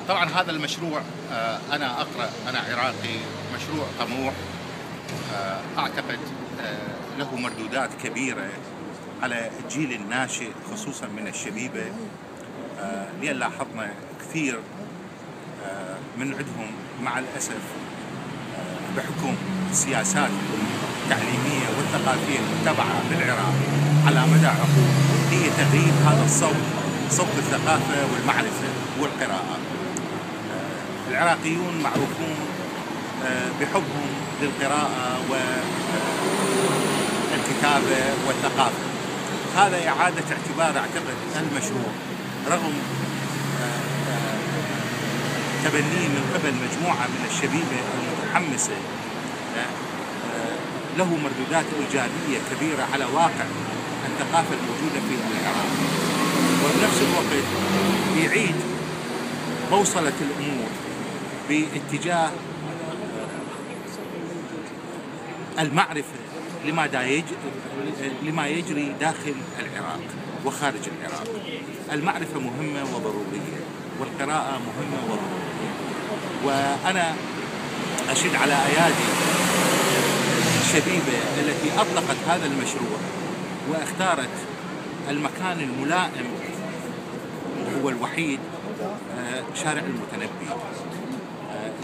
طبعا هذا المشروع أنا عراقي، مشروع طموح. أعتقد له مردودات كبيرة على الجيل الناشئ خصوصا من الشبيبة، لأن لاحظنا كثير من عندهم مع الأسف بحكم السياسات التعليمية والثقافية المتبعة بالعراق على مدى عقود هي تغييب هذا صوت الثقافة والمعرفة والقراءة. العراقيون معروفون بحبهم للقراءة والكتابة والثقافة. هذا إعادة اعتبار أعتقد المشروع رغم تبنيه من قبل مجموعة من الشبيبة المتحمسة له مردودات إيجابية كبيرة على واقع الثقافة الموجودة في العراق، وبنفس الوقت يعيد بوصلة الأمور باتجاه المعرفة لما يجري داخل العراق وخارج العراق. المعرفة مهمة وضرورية، والقراءة مهمة وضرورية، وأنا أشد على أيادي الشبيبة التي أطلقت هذا المشروع واختارت المكان الملائم وهو الوحيد شارع المتنبي،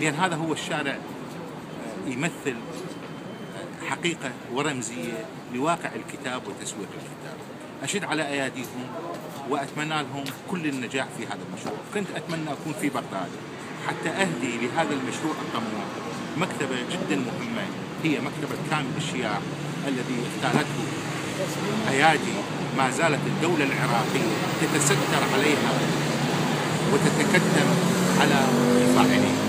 لأن هذا هو الشارع يمثل حقيقة ورمزية لواقع الكتاب وتسويق الكتاب. أشد على أياديهم وأتمنى لهم كل النجاح في هذا المشروع. كنت أتمنى أكون في بغداد حتى أهدي لهذا المشروع الطموح مكتبة جدا مهمة، هي مكتبة كامل الشياع الذي اختارته أيادي ما زالت الدولة العراقية تتستر عليها وتتكتم على الفاعلين.